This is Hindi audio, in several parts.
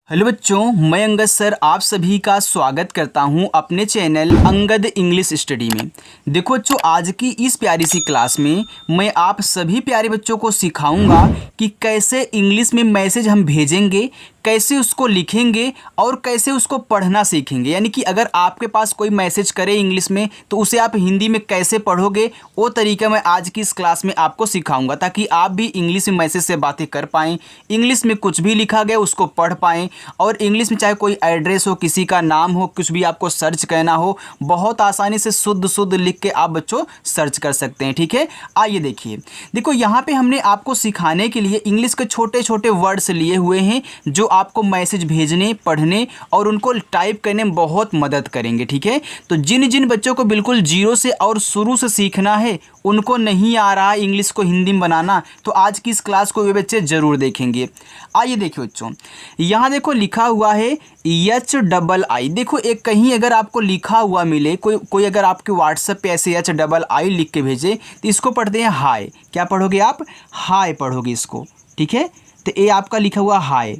हेलो बच्चों, मैं अंगद सर आप सभी का स्वागत करता हूं अपने चैनल अंगद इंग्लिश स्टडी में। देखो बच्चों, आज की इस प्यारी सी क्लास में मैं आप सभी प्यारे बच्चों को सिखाऊंगा कि कैसे इंग्लिश में मैसेज हम भेजेंगे, कैसे उसको लिखेंगे और कैसे उसको पढ़ना सीखेंगे। यानी कि अगर आपके पास कोई मैसेज करे इंग्लिश में तो उसे आप हिंदी में कैसे पढ़ोगे, वो तरीका मैं आज की इस क्लास में आपको सिखाऊंगा, ताकि आप भी इंग्लिश में मैसेज से बातें कर पाएँ, इंग्लिश में कुछ भी लिखा गया उसको पढ़ पाएँ, और इंग्लिश में चाहे कोई एड्रेस हो, किसी का नाम हो, कुछ भी आपको सर्च करना हो, बहुत आसानी से शुद्ध शुद्ध लिख के आप बच्चों सर्च कर सकते हैं। ठीक है, आइए देखिए। देखो यहाँ पे हमने आपको सिखाने के लिए इंग्लिश के छोटे छोटे वर्ड्स लिए हुए हैं जो आपको मैसेज भेजने, पढ़ने और उनको टाइप करने में बहुत मदद करेंगे। ठीक है, तो जिन जिन बच्चों को बिल्कुल जीरो से और शुरू से सीखना है, उनको नहीं आ रहा है इंग्लिश को हिंदी में बनाना, तो आज की इस क्लास को वे बच्चे ज़रूर देखेंगे। आइए देखिए बच्चों, यहाँ देखो लिखा हुआ है HII। देखो एक कहीं अगर आपको लिखा हुआ मिले, कोई अगर आपके व्हाट्सएप पे ऐसे HII लिख के भेजे, तो इसको पढ़ते हैं हाय। क्या पढ़ोगे आप? हाय पढ़ोगे इसको। ठीक है, तो ये आपका लिखा हुआ हाय।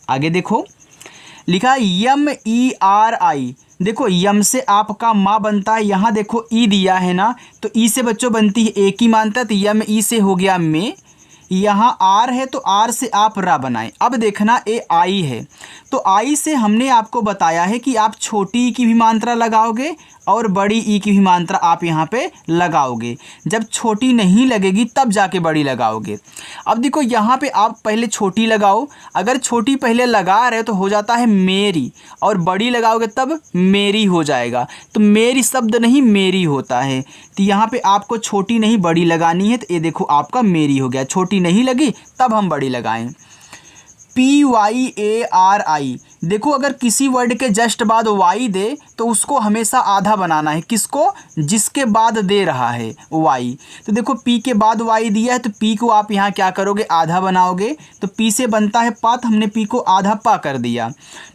आगे देखो लिखा है MERI। देखो यम से आपका माँ बनता है, यहाँ देखो ई दिया है ना, तो ई से बच्चों बनती है एक ही मानता है, तो यम ई से हो गया में। यहाँ आर है तो आर से आप रा बनाएं। अब देखना ए आई है, तो आई से हमने आपको बताया है कि आप छोटी ई की भी मात्रा लगाओगे और बड़ी ई की भी मात्रा आप यहाँ पे लगाओगे। जब छोटी नहीं लगेगी तब जाके बड़ी लगाओगे। अब देखो यहाँ पे आप पहले छोटी लगाओ, अगर छोटी पहले लगा रहे तो हो जाता है मेरी, और बड़ी लगाओगे तब मेरी हो जाएगा। तो मेरी शब्द नहीं मेरी होता है, तो यहाँ पे आपको छोटी नहीं बड़ी लगानी है। तो ये देखो आपका मेरी हो गया, छोटी नहीं लगी तब हम बड़ी लगाएं। PYARI। देखो अगर किसी वर्ड के जस्ट बाद वाई दे तो उसको हमेशा आधा बनाना है। किसको? जिसके बाद दे रहा है वाई। तो देखो पी के बाद वाई दिया है, तो पी को आप यहाँ क्या करोगे? आधा बनाओगे। तो पी से बनता है पा, तो हमने पी को आधा पा कर दिया।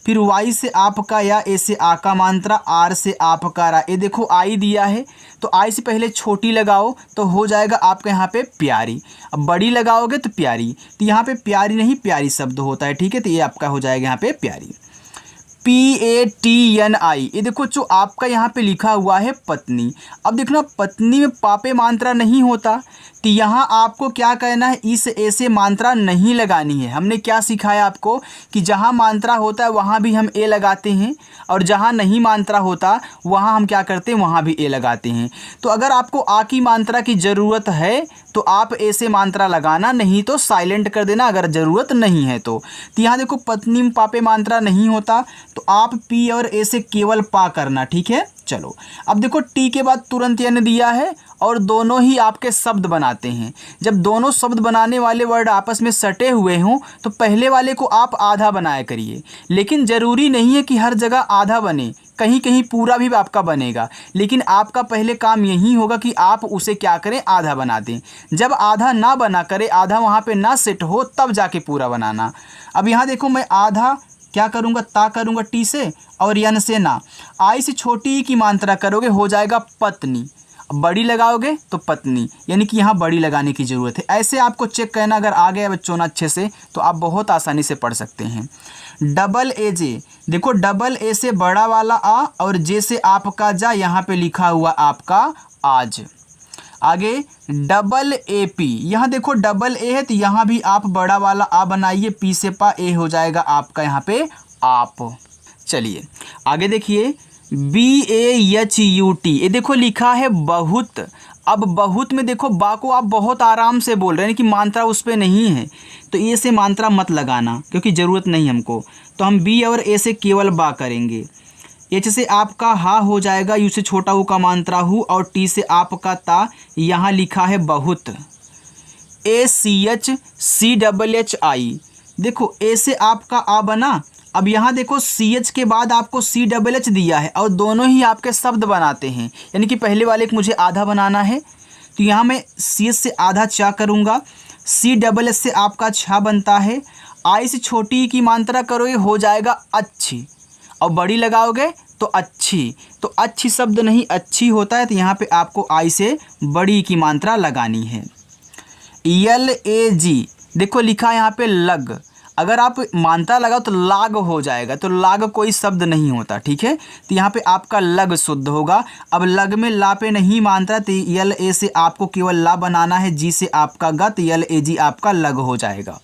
फिर वाई से आपका या, ए से आ का मात्रा, आर से आपका रा। ये देखो आई दिया है, तो आई से पहले छोटी लगाओ तो हो जाएगा आपका यहाँ पे प्यारी। अब बड़ी लगाओगे तो प्यारी, तो यहाँ पे प्यारी नहीं प्यारी शब्द होता है। ठीक है, तो ये आपका हो जाएगा यहाँ पे प्यारी। PATNI। ये देखो जो आपका यहाँ पे लिखा हुआ है पत्नी। अब देखना पत्नी में पापे मात्रा नहीं होता, तो यहाँ आपको क्या कहना है? इस ऐसे मात्रा नहीं लगानी है। हमने क्या सिखाया आपको कि जहाँ मात्रा होता है वहाँ भी हम ए लगाते हैं, और जहाँ नहीं मात्रा होता वहाँ हम क्या करते हैं? वहाँ भी ए लगाते हैं। तो अगर आपको आ की मात्रा की ज़रूरत है तो आप ऐसे मात्रा लगाना, नहीं तो साइलेंट कर देना अगर ज़रूरत नहीं है तो। यहाँ देखो पत्नी में पापे मात्रा नहीं होता, तो आप पी और ए से केवल पा करना। ठीक है, चलो अब देखो टी के बाद तुरंत यन दिया है, और दोनों ही आपके शब्द बनाते हैं। जब दोनों शब्द बनाने वाले वर्ड आपस में सटे हुए हों तो पहले वाले को आप आधा बनाया करिए, लेकिन ज़रूरी नहीं है कि हर जगह आधा बने, कहीं कहीं पूरा भी आपका बनेगा। लेकिन आपका पहले काम यही होगा कि आप उसे क्या करें? आधा बना दें। जब आधा ना बना करे, आधा वहाँ पे ना सेट हो, तब जाके पूरा बनाना। अब यहाँ देखो मैं आधा क्या करूँगा? ता करूँगा टी से, और यन से ना। आई से छोटी की मात्रा करोगे, हो जाएगा पत्नी। बड़ी लगाओगे तो पत्नी, यानी कि यहाँ बड़ी लगाने की ज़रूरत है। ऐसे आपको चेक करना, अगर आ गया बच्चों ना अच्छे से तो आप बहुत आसानी से पढ़ सकते हैं। AA। देखो डबल ए से बड़ा वाला आ और जे से आपका जा, यहाँ पे लिखा हुआ आपका आज। आगे AP। यहाँ देखो डबल ए है तो यहाँ भी आप बड़ा वाला आ बनाइए, पी से पा, ए हो जाएगा आपका यहाँ पे आप। चलिए आगे देखिए BAHUT। ये देखो लिखा है बहुत। अब बहुत में देखो बा को आप बहुत आराम से बोल रहे हैं कि मात्रा उस पर नहीं है, तो ए से मात्रा मत लगाना क्योंकि ज़रूरत नहीं हमको। तो हम बी और ए से केवल बा करेंगे। एच से आपका हा हो जाएगा, यू से छोटा ऊ का मात्रा हु, और टी से आपका ता। यहाँ लिखा है बहुत। ACHCHHI। देखो ए से आपका आ बना। अब यहाँ देखो CH के बाद आपको CHH दिया है, और दोनों ही आपके शब्द बनाते हैं, यानी कि पहले वाले को मुझे आधा बनाना है, तो यहाँ मैं CH से आधा चा करूँगा। CHH से आपका छा बनता है। आई से छोटी की मात्रा करोगे, हो जाएगा अच्छी, और बड़ी लगाओगे तो अच्छी। तो अच्छी शब्द नहीं अच्छी होता है, तो यहाँ पे आपको आई से बड़ी की मात्रा लगानी है। LAG। देखो लिखा है यहाँ पे लग। अगर आप मात्रा लगाओ तो लाग हो जाएगा, तो लाग कोई शब्द नहीं होता, ठीक है। तो यहाँ पे आपका लग शुद्ध होगा। अब लग में ला पे नहीं मात्रा, तो यल ए से आपको केवल ला बनाना है, जी से आपका ग, तो यल ए जी आपका लग हो जाएगा।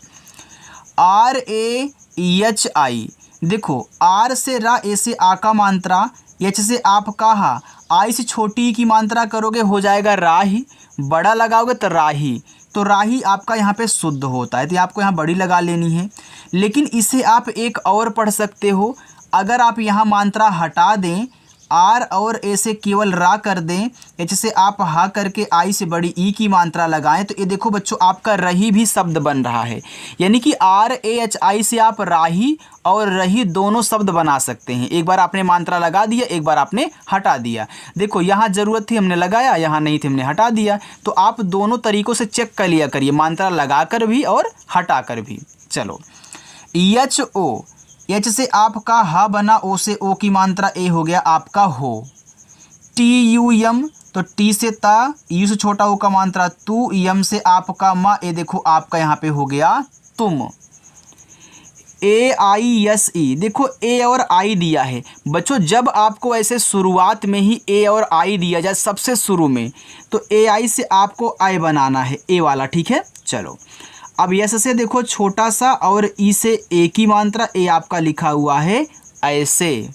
आर ए एच आई, देखो आर से रा, ए से आ का मात्रा, एच से आपका हा, आई से छोटी ई की मात्रा करोगे हो जाएगा राही, बड़ा लगाओगे तो राही, तो राही आपका यहाँ पे शुद्ध होता है, तो आपको यहाँ बड़ी लगा लेनी है। लेकिन इसे आप एक और पढ़ सकते हो, अगर आप यहाँ मात्रा हटा दें, आर और ए से केवल रा कर दें, एच से आप हा करके आई से बड़ी ई की मात्रा लगाएं, तो ये देखो बच्चों आपका रही भी शब्द बन रहा है। यानी कि आर ए एच आई से आप राही और रही दोनों शब्द बना सकते हैं। एक बार आपने मात्रा लगा दिया, एक बार आपने हटा दिया। देखो यहाँ ज़रूरत थी हमने लगाया, यहाँ नहीं थी हमने हटा दिया। तो आप दोनों तरीक़ों से चेक कर लिया करिए, मात्रा लगा कर भी और हटा कर भी। चलो एच ओ, एच से आपका हा बना, ओ से ओ की मात्रा ए हो गया आपका हो। टी यू यम, तो टी से ता, यू से छोटा ओ का मात्रा तू, यम से आपका मा, ए देखो आपका यहाँ पे हो गया तुम। ए आई एस ई, देखो ए और आई दिया है बच्चों। जब आपको ऐसे शुरुआत में ही ए और आई दिया जाए सबसे शुरू में, तो ए आई से आपको आई बनाना है, ए वाला, ठीक है। चलो अब यस से देखो छोटा सा और ई से ए की मात्रा, ए आपका लिखा हुआ है ऐसे।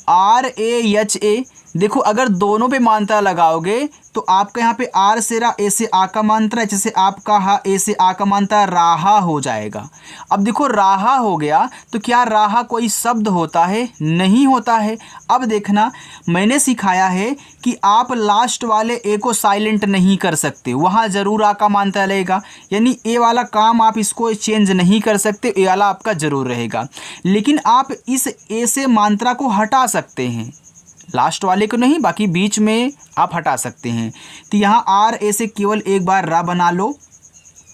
आर ए एच ए, देखो अगर दोनों पे मात्रा लगाओगे तो आपका यहाँ पे आर से रा, ए से आ का मात्रा, एच से आपका हा, ए से आ का मात्रा राहा हो जाएगा। अब देखो राहा हो गया, तो क्या राहा कोई शब्द होता है? नहीं होता है। अब देखना, मैंने सिखाया है कि आप लास्ट वाले ए को साइलेंट नहीं कर सकते, वहाँ ज़रूर आ का मात्रा लगेगा। यानी ए वाला काम आप इसको चेंज नहीं कर सकते, ए वाला आपका ज़रूर रहेगा। लेकिन आप इस ए से मात्रा को हटा सकते हैं, लास्ट वाले को नहीं, बाकी बीच में आप हटा सकते हैं। तो यहाँ आर ए से केवल एक बार रा बना लो,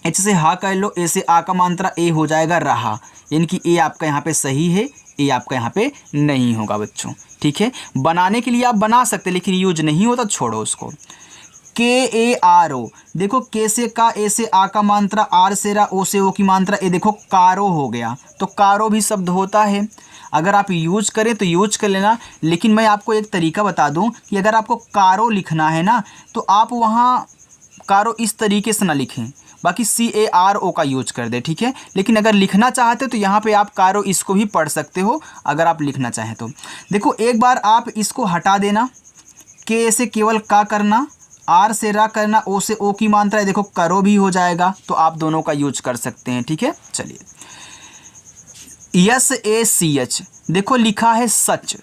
एच से हा कर लो, ए से आ का मात्रा ए हो जाएगा रहा। यानी कि ए आपका यहाँ पे सही है, ए आपका यहाँ पे नहीं होगा बच्चों, ठीक है। बनाने के लिए आप बना सकते, लेकिन यूज नहीं होता, छोड़ो उसको। के ए आर ओ, देखो के से का, ए से आ का मात्रा, आर से रा, ओ से ओ की मात्रा, ए देखो कारो हो गया। तो कारो भी शब्द होता है, अगर आप यूज करें तो यूज कर लेना। लेकिन मैं आपको एक तरीका बता दूं कि अगर आपको कारो लिखना है ना, तो आप वहाँ कारो इस तरीके से ना लिखें, बाकी CARO का यूज कर दे, ठीक है। लेकिन अगर लिखना चाहते तो यहाँ पे आप कारो इसको भी पढ़ सकते हो, अगर आप लिखना चाहें तो। देखो एक बार आप इसको हटा देना, के से केवल का करना, आर से रा करना, ओ से ओ की मात्रा है, देखो करो भी हो जाएगा। तो आप दोनों का यूज कर सकते हैं, ठीक है। चलिए SACH, देखो लिखा है सच,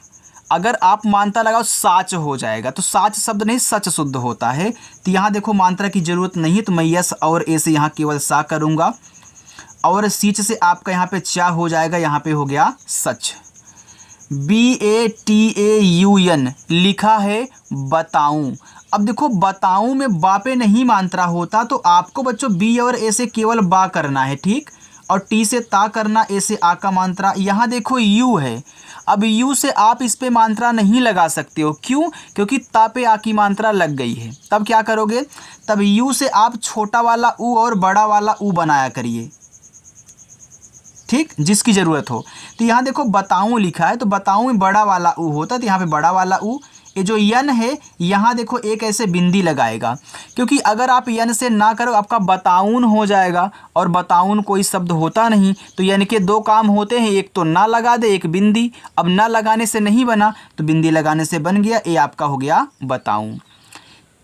अगर आप मात्रा लगाओ साच हो जाएगा, तो साच शब्द नहीं सच शुद्ध होता है। तो यहाँ देखो मात्रा की ज़रूरत नहीं है, तो मैं यस और ए से यहाँ केवल सा करूँगा, और सीच से आपका यहाँ पे चा हो जाएगा, यहाँ पे हो गया सच। BATAUN लिखा है बताऊं। अब देखो बताऊं में बा पे नहीं मात्रा होता, तो आपको बच्चों बी और ए से केवल बा करना है, ठीक, और टी से ता करना, ए से आ का मात्रा। यहाँ देखो यू है, अब यू से आप इस पे मात्रा नहीं लगा सकते हो, क्यों? क्योंकि ता पे आ की मात्रा लग गई है। तब क्या करोगे? तब यू से आप छोटा वाला ऊ और बड़ा वाला ऊ बनाया करिए, ठीक, जिसकी ज़रूरत हो। तो यहाँ देखो बताऊँ लिखा है, तो बताऊँ में बड़ा वाला ऊ होता है, तो यहाँ पे बड़ा वाला ऊ। ये जो यन है, यहाँ देखो एक ऐसे बिंदी लगाएगा, क्योंकि अगर आप यन से ना करो आपका बताऊन हो जाएगा, और बताऊन कोई शब्द होता नहीं। तो यन के दो काम होते हैं, एक तो ना लगा दे, एक बिंदी। अब ना लगाने से नहीं बना, तो बिंदी लगाने से बन गया, ये आपका हो गया बताऊं।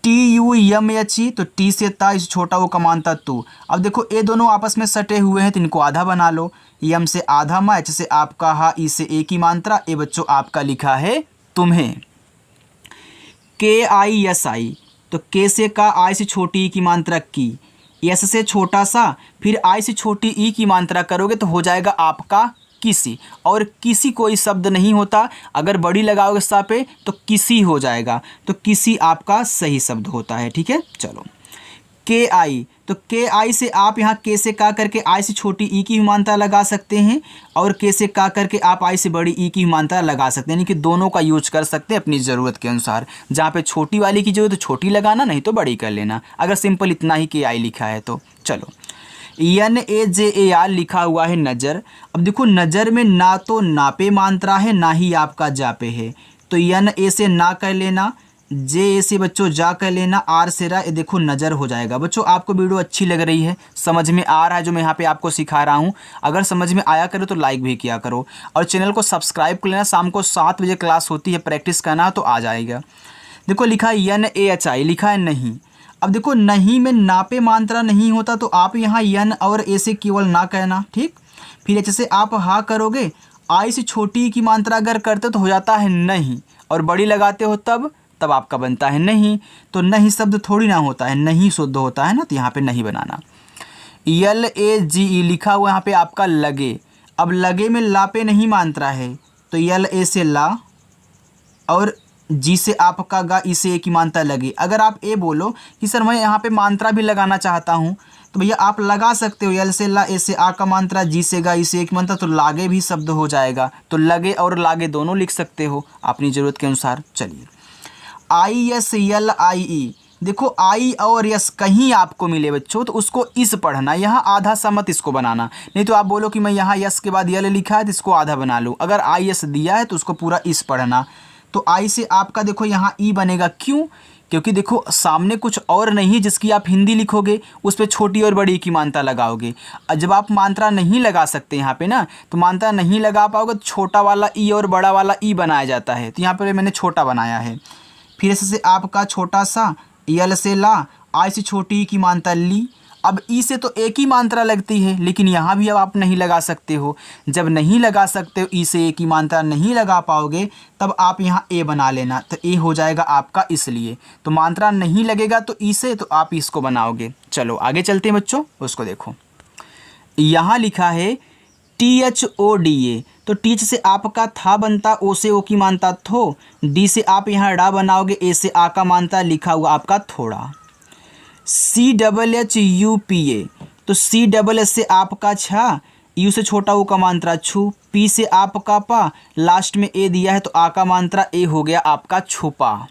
TUMHE, तो टी से ता, इस छोटा वो कमानता तू। अब देखो ये दोनों आपस में सटे हुए हैं, तो इनको आधा बना लो। यम से आधा मा, एच से आपका हा, ई से ए की मात्रा, ए बच्चों आपका लिखा है तुम्हें। KISI, तो के से का, आई से छोटी ई की मात्रा की, एस से छोटा सा, फिर आई से छोटी ई की मात्रा करोगे तो हो जाएगा आपका किसी। और किसी कोई शब्द नहीं होता, अगर बड़ी लगाओगे सा पे तो किसी हो जाएगा, तो किसी आपका सही शब्द होता है, ठीक है। चलो KI, तो KI से आप यहाँ के से का करके आई से छोटी ई की मात्रा लगा सकते हैं, और के से का करके आप आई से बड़ी ई की मात्रा लगा सकते हैं। यानी कि दोनों का यूज कर सकते हैं अपनी ज़रूरत के अनुसार। जहाँ पे छोटी वाली की जरूरत तो छोटी लगाना, नहीं तो बड़ी कर लेना, अगर सिंपल इतना ही KI लिखा है तो। चलो NAJAR लिखा हुआ है नज़र। अब देखो नज़र में ना तो नापे मात्रा है ना ही आपका जापे है, तो NA से ना कर लेना, JA से बच्चों जा कर लेना, R से रा, ये देखो नज़र हो जाएगा। बच्चों आपको वीडियो अच्छी लग रही है, समझ में आ रहा है जो मैं यहाँ पे आपको सिखा रहा हूँ? अगर समझ में आया करो तो लाइक भी किया करो और चैनल को सब्सक्राइब कर लेना। शाम को 7 बजे क्लास होती है, प्रैक्टिस करना तो आ जाएगा। देखो लिखा है NAHI, लिखा है नहीं। अब देखो नहीं में नापे मात्रा नहीं होता तो आप यहाँ N और A से केवल ना कहना, ठीक। फिर H से आप हा करोगे, I से छोटी की मात्रा अगर करते तो हो जाता है नहीं, और बड़ी लगाते हो तब आपका बनता है नहीं। तो नहीं शब्द थोड़ी ना होता है, नहीं शुद्ध होता है ना, तो यहाँ पे नहीं बनाना। LAGE लिखा हुआ यहाँ पे आपका लगे। अब लगे में ला पे नहीं मात्रा है, तो LA से ला और जी से आपका गा, इसे एक ही मात्रा लगे। अगर आप ए बोलो कि सर मैं यहाँ पे मात्रा भी लगाना चाहता हूँ, तो भैया आप लगा सकते हो। L से ला, ए से आ का मात्रा, जी से गा, इसे एक मात्रा, तो लागे भी शब्द हो जाएगा। तो लगे और लागे दोनों लिख सकते हो अपनी ज़रूरत के अनुसार। चलिए ISLIE, देखो आई और यस कहीं आपको मिले बच्चों तो उसको इस पढ़ना, यहाँ आधा सा मत इसको बनाना। नहीं तो आप बोलो कि मैं यहाँ यस के बाद यल लिखा है तो इसको आधा बना लूँ। अगर IS दिया है तो उसको पूरा इस पढ़ना। तो आई से आपका देखो यहाँ ई बनेगा, क्यों? क्योंकि देखो सामने कुछ और नहीं जिसकी आप हिंदी लिखोगे, उस पर छोटी और बड़ी की मात्रा लगाओगे। जब आप मात्रा नहीं लगा सकते यहाँ पे ना, तो मात्रा नहीं लगा पाओगे तो छोटा वाला ई और बड़ा वाला ई बनाया जाता है। तो यहाँ पर मैंने छोटा बनाया है। फिर से आपका छोटा सा, यल से ला, आई से छोटी की मात्रा ली। अब ई से तो एक ही मात्रा लगती है, लेकिन यहाँ भी अब आप नहीं लगा सकते हो। जब नहीं लगा सकते हो, ई से एक ही मात्रा नहीं लगा पाओगे, तब आप यहाँ ए बना लेना, तो ए हो जाएगा आपका इसलिए। तो मात्रा नहीं लगेगा तो ई से, तो आप इसको बनाओगे। चलो आगे चलते हैं बच्चों, उसको देखो। यहाँ लिखा है THODA, तो टीच से आपका था बनता, ओ से ओ की मानता थो, डी से आप यहाँ डा बनाओगे, ए से आ का मानता, लिखा हुआ आपका थोड़ा। CHHUPA, तो CHH से आपका छा, यू से छोटा ओ का मात्रा छू, पी से आपका पा, लास्ट में ए दिया है तो आ का मात्रा ए हो गया आपका छुपा।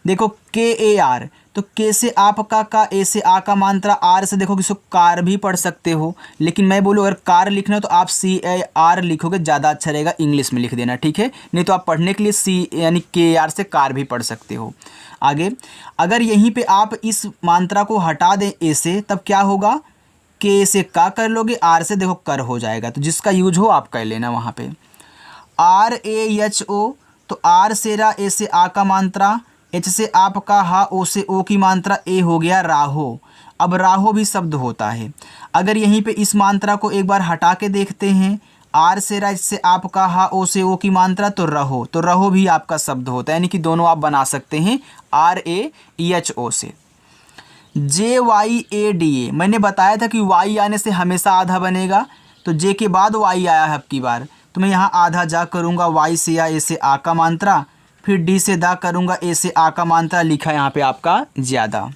देखो KAR, तो के से आपका का, ए से आ का मात्रा, आर से देखो किसको कार भी पढ़ सकते हो, लेकिन मैं बोलूँ अगर कार लिखना हो तो आप CAR लिखोगे, ज़्यादा अच्छा रहेगा, इंग्लिश में लिख देना, ठीक है। नहीं तो आप पढ़ने के लिए C यानी KAR से कार भी पढ़ सकते हो। आगे अगर यहीं पे आप इस मात्रा को हटा दें ए से, तब क्या होगा? के से का कर लोगे, आर से देखो कर हो जाएगा। तो जिसका यूज हो आप कर लेना वहाँ पे। RAHO, तो आर से रा, ए से आ का मात्रा, एच से आपका हा, ओ से ओ की मात्रा, ए हो गया राहो। अब राहो भी शब्द होता है। अगर यहीं पे इस मात्रा को एक बार हटा के देखते हैं, आर से रा, से आपका हा, ओ से ओ की मात्रा, तो रहो, तो रहो भी आपका शब्द होता है, यानी कि दोनों आप बना सकते हैं RAEHO से। JYADA, मैंने बताया था कि वाई आने से हमेशा आधा बनेगा, तो जे के बाद वाई आया है अब की बार, तो मैं यहाँ आधा जा करूँगा, वाई से या ए से आ का मात्रा, फिर डी से दा करूँगा, ए से आ का मात्रा, लिखा है यहाँ पे आपका ज़्यादा।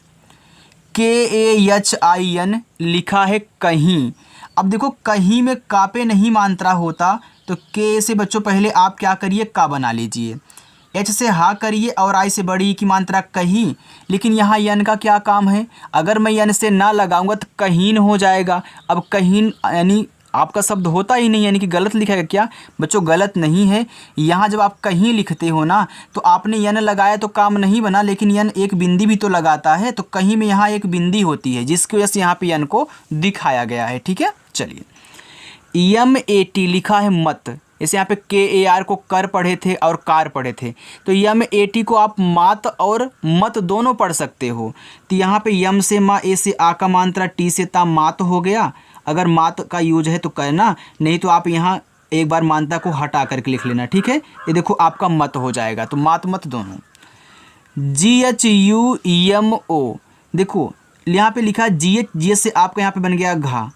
KAHIN लिखा है कहीं। अब देखो कहीं में का पे नहीं मात्रा होता, तो के से बच्चों पहले आप क्या करिए, का बना लीजिए, एच से हा करिए और आई से बड़ी की मात्रा कहीं। लेकिन यहाँ यन का क्या काम है? अगर मैं यन से ना लगाऊंगा तो कहीन हो जाएगा। अब कहीन यानी आपका शब्द होता ही नहीं, यानी कि गलत लिखा है क्या? बच्चों गलत नहीं है। यहाँ जब आप कहीं लिखते हो ना, तो आपने यन लगाया तो काम नहीं बना, लेकिन यन एक बिंदी भी तो लगाता है, तो कहीं में यहाँ एक बिंदी होती है, जिसकी वजह से यहाँ पे यन को दिखाया गया है, ठीक है। चलिए MAT लिखा है मत, जैसे यहाँ पे KAR को कर पढ़े थे और कार पढ़े थे, तो MAT को आप मात और मत दोनों पढ़ सकते हो। तो यहाँ पे यम से मा, ए से आ का मात्रा, टी से ता, मात हो गया। अगर मात का यूज है तो करना, नहीं तो आप यहाँ एक बार मात्रा को हटा करके लिख लेना, ठीक है। ये देखो आपका मत हो जाएगा, तो मात मत दोनों। GHUMO, देखो यहाँ पे लिखा है GH से आपका यहाँ पे बन गया घा,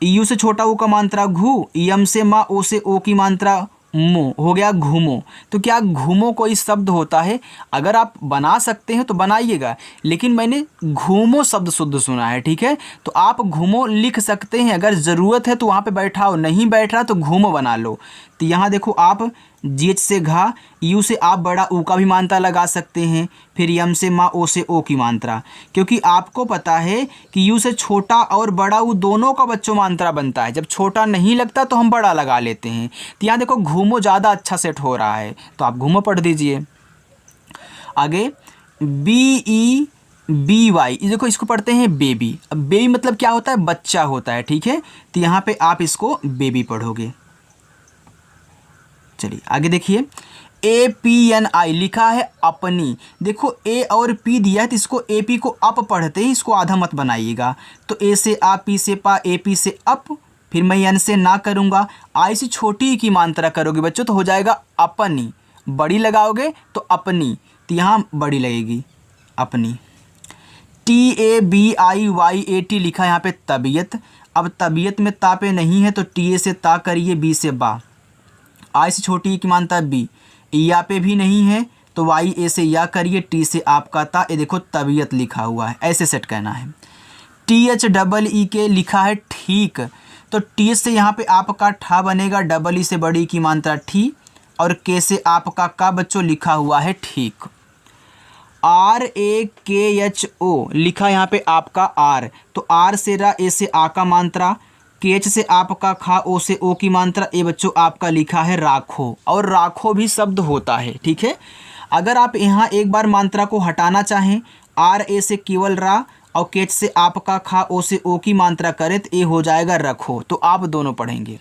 यू से छोटा ओ का मात्रा घू, यम से मा, ओ से ओ की मात्रा मो, हो गया घूमो। तो क्या घूमो कोई शब्द होता है? अगर आप बना सकते हैं तो बनाइएगा, लेकिन मैंने घूमो शब्द शुद्ध सुना है, ठीक है। तो आप घूमो लिख सकते हैं, अगर ज़रूरत है तो वहाँ पे बैठाओ, नहीं बैठ रहा तो घूमो बना लो। तो यहाँ देखो आप GH से घा, U से आप बड़ा ऊ का भी मात्रा लगा सकते हैं, फिर यम से माँ, ओ से ओ की मात्रा, क्योंकि आपको पता है कि U से छोटा और बड़ा ऊ दोनों का बच्चों मात्रा बनता है। जब छोटा नहीं लगता तो हम बड़ा लगा लेते हैं। तो यहाँ देखो घूमो ज़्यादा अच्छा सेट हो रहा है, तो आप घूमो पढ़ दीजिए। आगे BEBY, देखो इसको पढ़ते हैं बेबी। अब बेबी मतलब क्या होता है? बच्चा होता है, ठीक है। तो यहाँ पे आप इसको बेबी पढ़ोगे। चलिए आगे देखिए, APNI लिखा है अपनी। देखो ए और पी दिया है तो इसको AP को अप पढ़ते हैं, इसको आधा मत बनाइएगा। तो ए से आ, पी से पा, AP से अप, फिर मैं एन से ना करूँगा, आई से छोटी की मात्रा करोगे बच्चों तो हो जाएगा अपनी। बड़ी लगाओगे तो अपनी, तो यहाँ बड़ी लगेगी अपनी। TABIYAT लिखा है यहाँ पे तबीयत। अब तबीयत में ता पे नहीं है तो TA से ता करिए, B से बा, आई से छोटी की मानता है बी, या पे भी नहीं है तो YA से या करिए, T से आपका ता, ये देखो तबीयत लिखा हुआ है, ऐसे सेट करना है। THEEK लिखा है ठीक, तो T से यहाँ पे आपका ठा बनेगा, डबल ई से बड़ी की मात्रा ठी, और के से आपका का बच्चों लिखा हुआ है ठीक। RAKHO लिखा यहाँ पे आपका आर, तो आर से रा, ए से आ का मात्रा, KH से आपका खा, ओ से ओ की मात्रा, ए बच्चों आपका लिखा है राखो, और राखो भी शब्द होता है, ठीक है। अगर आप यहाँ एक बार मात्रा को हटाना चाहें, RA से केवल रा और KH से आपका खा, ओ से ओ की मात्रा करें तो ए हो जाएगा रखो, तो आप दोनों पढ़ेंगे।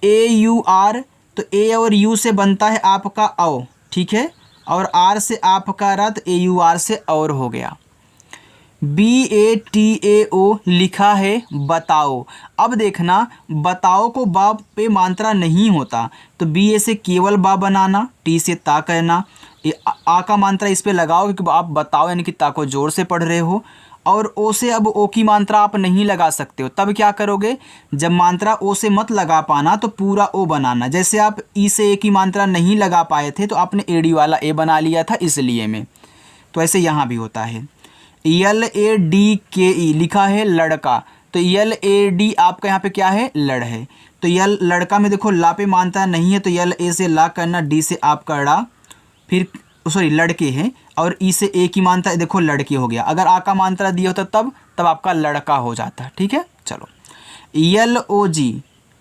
AUR, तो ए और यू से बनता है आपका औ, ठीक है, और आर से आपका रत, AUR से और हो गया। BATAO लिखा है बताओ। अब देखना, बताओ को बा पे मात्रा नहीं होता तो BA से केवल बा बनाना, T से ता करना, आ का मात्रा इस पे लगाओ क्योंकि आप बताओ यानी कि ता को जोर से पढ़ रहे हो, और ओ से अब ओ की मात्रा आप नहीं लगा सकते हो। तब क्या करोगे, जब मात्रा ओ से मत लगा पाना तो पूरा ओ बनाना। जैसे आप ई से ए की मात्रा नहीं लगा पाए थे तो आपने एडी वाला ए बना लिया था इसलिए में, तो ऐसे यहाँ भी होता है। LADKE लिखा है लड़का, तो LAD आपका यहाँ पे क्या है, लड़ है, तो यल लड़का में देखो ला पे मानता नहीं है तो LA से ला करना, D से आपका ड़ा, फिर सॉरी लड़के हैं, और ई से ए की मानता है, देखो लड़के हो गया। अगर आ का मात्रा दिया होता तब आपका लड़का हो जाता, ठीक है। चलो LOG,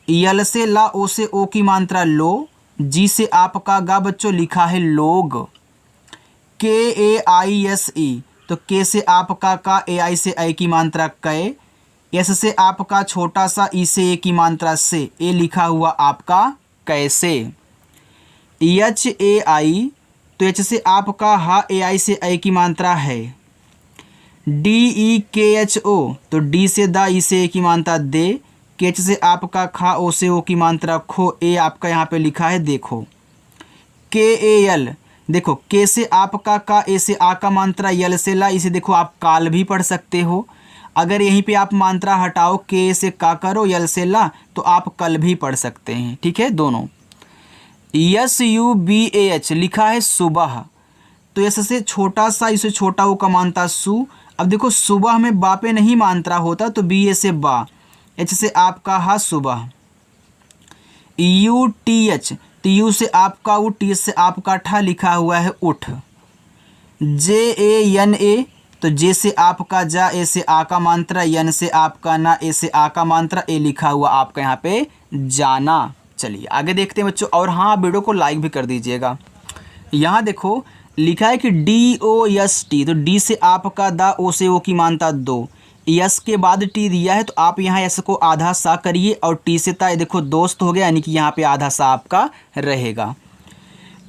यल से ला, ओ से ओ की मात्रा लो, जी से आपका गा बच्चों लिखा है लोग। KAISE, तो के से आपका का, AI से आई की मात्रा कै, एस से आपका छोटा सा, ई से ए की मात्रा से, ए लिखा हुआ आपका कैसे। HAI, तो एच से आपका हा, AI से आई की मात्रा है। DEKHO, तो डी से दा, ई से ए की मात्रा दे, केच से आपका खा, ओ से ओ की मात्रा खो, ए आपका यहाँ पे लिखा है देखो। KAL, देखो के से आपका का, ए से आ का मात्रा, यल से ला, इसे देखो आप काल भी पढ़ सकते हो। अगर यहीं पे आप मात्रा हटाओ, के से का करो, यल से ला, तो आप कल भी पढ़ सकते हैं, ठीक है दोनों। SUBAH लिखा है सुबह, तो एस से छोटा सा, इसे छोटा वो का मानता सु। अब देखो सुबह में बा पे नहीं मात्रा होता तो BA से बा, एच से आपका हा सुबह। UTH, तो यू से आपका उठ, टी से आपका ठा लिखा हुआ है उठ। JANA, तो जे से आपका जा, ए से आ का मात्रा, यन से आपका ना, ए से आ का मात्रा, ए लिखा हुआ आपका यहाँ पे जाना। चलिए आगे देखते हैं बच्चों, और हाँ वीडियो को लाइक भी कर दीजिएगा। यहाँ देखो लिखा है कि DOST, तो डी से आपका दा, ओ से ओ की मात्रा दो, यस के बाद टी दिया है तो आप यहाँ यस को आधा सा करिए, और टी से ता, देखो दोस्त हो गया यानी कि यहाँ पे आधा सा आपका रहेगा।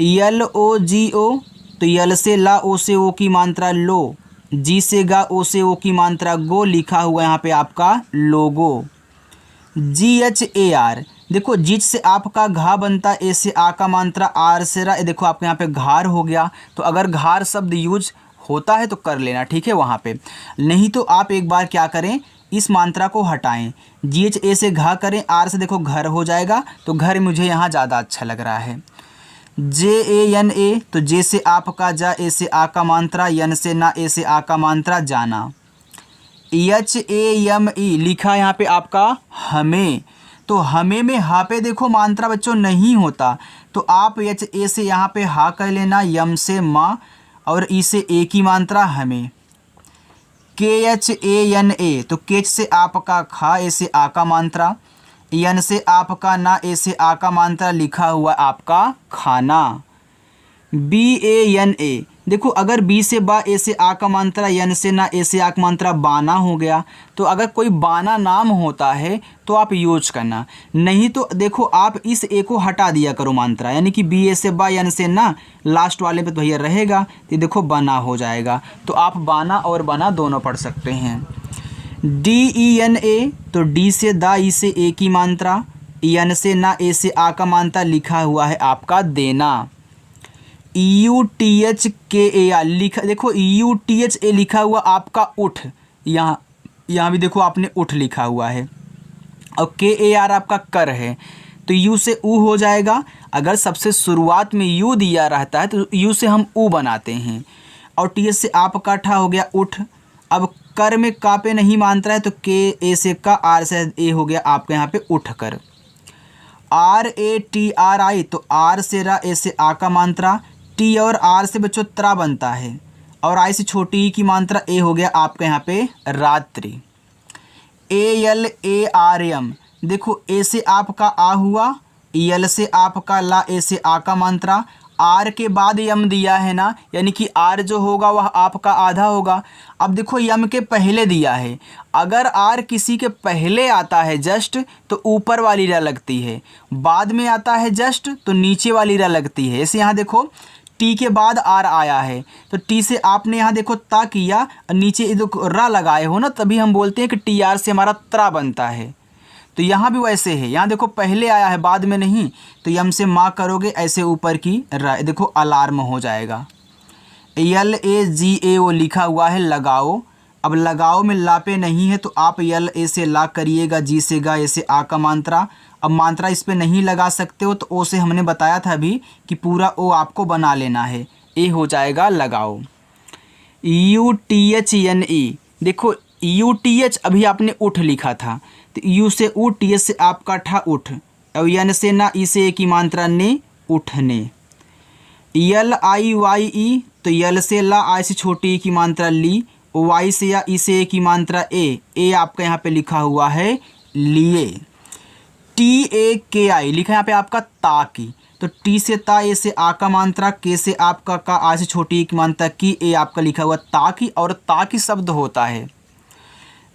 LOGO, तो यल से ला, ओ से ओ की मात्रा लो, जी से गा, ओ से ओ की मात्रा गो, लिखा हुआ यहाँ पे आपका लोगो। GHAR, देखो जिच से आपका घा बनता, ए से आ का मात्रा, आर से रा, देखो आपके यहाँ पे घार हो गया। तो अगर घार शब्द यूज होता है तो कर लेना, ठीक है वहाँ पे, नहीं तो आप एक बार क्या करें, इस मात्रा को हटाएं, GHA से घा करें, आर से देखो घर हो जाएगा, तो घर मुझे यहाँ ज़्यादा अच्छा लग रहा है। JANA, तो जे से आपका जा, ए से आ का मात्रा, यन से ना, ए से आ का मात्रा जाना। HAME लिखा यहाँ पे आपका हमें, तो हमें में हा पे देखो मात्रा बच्चों नहीं होता, तो आप एच ए से यहाँ पे हा कर लेना, यम से माँ और ई से ए की मात्रा हमें। के एच ए एन ए, तो केच से आपका खा, ए से आ का मात्रा, यन से आपका ना, ए से आ का मात्रा, लिखा हुआ आपका खाना। बी ए एन ए, देखो अगर बी से बा, ए से आ का मात्रा, यन से ना, ए से आ का मात्रा, बाना हो गया। तो अगर कोई बाना नाम होता है तो आप यूज करना, नहीं तो देखो आप इस ए को हटा दिया करो मात्रा, यानी कि बी ए से बा, यन से ना, लास्ट वाले पे तो भैया रहेगा, तो देखो बना हो जाएगा। तो आप बाना और बना दोनों पढ़ सकते हैं। डी ई एन ए, तो डी से दा, ई से ए की मात्रा, यन से ना, ए से आ का मात्रा, लिखा हुआ है आपका देना। यू टी एच के ए आर, लिखा देखो यू टी एच ए लिखा हुआ आपका उठ, यहाँ भी देखो आपने उठ लिखा हुआ है, और के ए आर आपका कर है, तो यू से ऊ हो जाएगा। अगर सबसे शुरुआत में यू दिया रहता है तो यू से हम ऊ बनाते हैं, और टी एच से आपका ठा हो गया उठ। अब कर में का पे नहीं मानता है, तो के ए से का, आर से ए हो गया आपके यहाँ पे उठ कर। R A T R I, तो आर से रा, ए से आ का मात्रा, टी और आर से बच्चों त्रा बनता है, और आई से छोटी ई की मात्रा, ए हो गया आपके यहाँ पे रात्रि। A L A R M, देखो ए से आपका आ हुआ, यल से आपका ला, ए से आ का मात्रा, आर के बाद यम दिया है ना, यानी कि आर जो होगा वह आपका आधा होगा। अब देखो यम के पहले दिया है, अगर आर किसी के पहले आता है जस्ट तो ऊपर वाली रा लगती है, बाद में आता है जस्ट तो नीचे वाली रा लगती है। ऐसे यहाँ देखो टी के बाद आर आया है, तो टी से आपने यहाँ देखो ता किया, नीचे रा लगाए हो ना, तभी हम बोलते हैं कि टी आर से हमारा त्रा बनता है। तो यहाँ भी वैसे है, यहाँ देखो पहले आया है बाद में नहीं, तो यम से माँ करोगे ऐसे ऊपर की रा, देखो अलार्म हो जाएगा। यल ए जी ए ओ लिखा हुआ है लगाओ, अब लगाओ में ला पे नहीं है, तो आप यल ए से ला करिएगा, जी से गा, ए से आ का मात्रा। अब मात्रा इस पे नहीं लगा सकते हो, तो ओ से हमने बताया था अभी कि पूरा ओ आपको बना लेना है, ए हो जाएगा लगाओ। U T H N E, देखो यू टी एच अभी आपने उठ लिखा था, तो यू से ऊ, टी एच से आपका ठा उठ, और यन से ना, ई से ए की मात्रा ने, उठने। यल आई वाई ई, तो यल से ला, आई से छोटी ई की मात्रा ली, वाई से या ई से ए की मात्रा ए आपका यहाँ पे लिखा हुआ है लिए। टी ए के आई लिखा है यहाँ पे आपका ता की, तो टी से ता, ए से आ का मात्रा, के से आपका का, आ से छोटी ई की मात्रा की, ए आपका लिखा हुआ ता की, और ता की शब्द होता है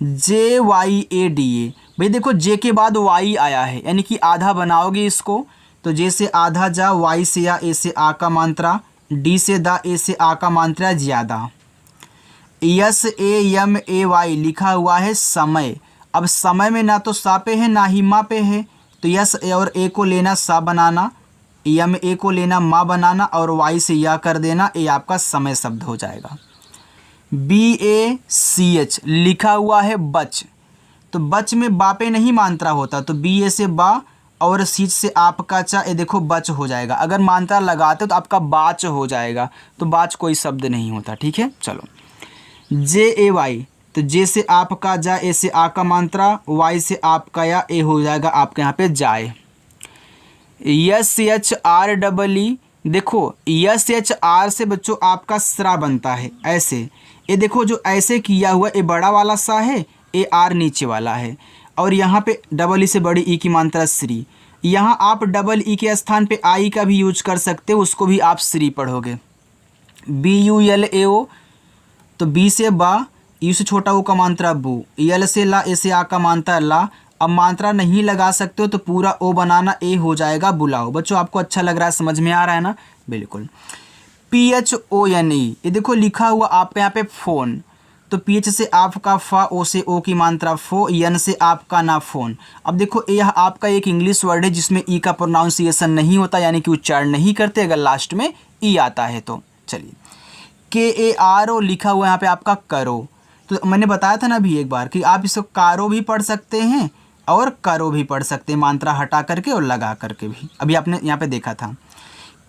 जे वाई ए डी ए। भाई देखो जे के बाद वाई आया है, यानी कि आधा बनाओगे इसको, तो जे से आधा जा, वाई से या, ए से आ का मात्रा, डी से दा, ए से आ का मात्रा ज़्यादा। यस ए यम ए वाई लिखा हुआ है समय, अब समय में ना तो सा पे है ना ही माँ पे है, तो यस ए और ए को लेना सा बनाना, यम ए को लेना माँ बनाना, और वाई से या कर देना, ए आपका समय शब्द हो जाएगा। बी ए सी एच लिखा हुआ है बच, तो बच में बा पे नहीं मात्रा होता, तो बी ए से बा और सीच से आपका चा, ए देखो बच हो जाएगा। अगर मात्रा लगाते हो तो आपका बाच हो जाएगा, तो बाच कोई शब्द नहीं होता, ठीक है। चलो जे ए वाई, तो जे से आपका जा, ए से आ का मात्रा, वाई से आपका या, ए हो जाएगा आपके यहाँ पे जाए। Yes H R double E, देखो यस एच आर से बच्चों आपका स्रा बनता है ऐसे, ये देखो जो ऐसे किया हुआ, ये बड़ा वाला सा है, ए आर नीचे वाला है, और यहाँ पे डबल ई से बड़ी ई की मात्रा श्री। यहाँ आप डबल ई के स्थान पे आई का भी यूज कर सकते हो, उसको भी आप श्री पढ़ोगे। बी यू एल ए ओ, तो बी से बा, यू से छोटा ओ का मात्रा बू, यल से ला, ए से आ का मात्रा ला। अब मात्रा नहीं लगा सकते हो तो पूरा ओ बनाना, ए हो जाएगा बुलाओ। बच्चों आपको अच्छा लग रहा है, समझ में आ रहा है ना, बिल्कुल। P H O N E, ये देखो लिखा हुआ आपके यहाँ पे फ़ोन, तो पी एच से आपका फा, ओ से ओ की मात्रा फो, एन से आपका ना फ़ोन। अब देखो यह आपका एक इंग्लिश वर्ड है जिसमें ई का प्रोनाउंसिएशन नहीं होता, यानी कि उच्चारण नहीं करते अगर लास्ट में ई आता है तो। चलिए के ए आर ओ लिखा हुआ यहाँ पे आपका करो, तो मैंने बताया था ना अभी एक बार कि आप इसको कारो भी पढ़ सकते हैं और करो भी पढ़ सकते हैं, मात्रा हटा करके और लगा करके भी, अभी आपने यहाँ पे देखा था।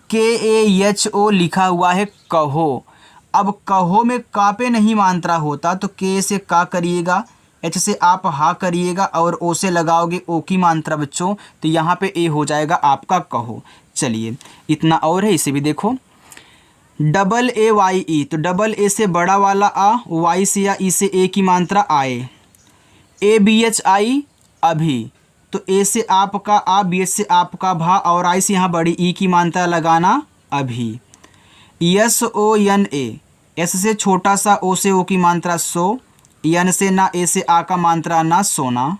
के ए एच ओ लिखा हुआ है कहो, अब कहो में का पे नहीं मात्रा होता, तो के से का करिएगा, एच से आप हा करिएगा और ओ से लगाओगे ओ की मात्रा बच्चों, तो यहाँ पे ए हो जाएगा आपका कहो। चलिए इतना और है, इसे भी देखो। डबल ए वाई ई, तो डबल ए से बड़ा वाला आ, वाई से या ई से ए की मात्रा आए। ए बी एच आई अभी, तो ए से आपका आ, बी एच से आपका भा और आई से यहाँ बड़ी ई की मात्रा लगाना अभी। S O N A, S से छोटा सा ओ से ओ की मात्रा सो, एन से ना ए से आ का मात्रा ना सोना।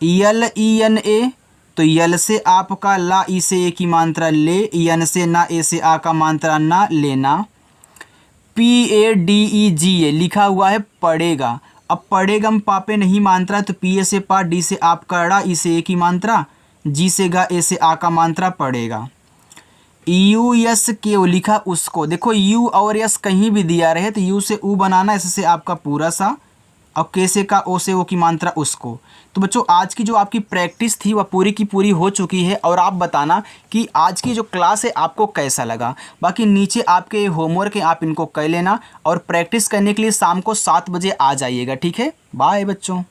यल ई एन ए, तो यल से आपका ला ई से ए की मात्रा ले, एन से ना ए से आ का मात्रा ना लेना। पी ए डी ई जी ए लिखा हुआ है पड़ेगा, अब पड़ेगा में पापे नहीं मात्रा, तो पी ए से पा, डी से आप कड़ा, ई से ए की मात्रा, जी से गा, ए से आ का मात्रा पड़ेगा। यू यस के ओ लिखा उसको, देखो यू और यस कहीं भी दिया रहे तो यू से ऊ बनाना, ऐसे से आपका पूरा सा, और के से का ओ से ओ की मात्रा उसको। तो बच्चों आज की जो आपकी प्रैक्टिस थी वह पूरी की पूरी हो चुकी है, और आप बताना कि आज की जो क्लास है आपको कैसा लगा। बाकी नीचे आपके होमवर्क है, आप इनको कर लेना, और प्रैक्टिस करने के लिए शाम को 7 बजे आ जाइएगा, ठीक है। बाय बच्चों।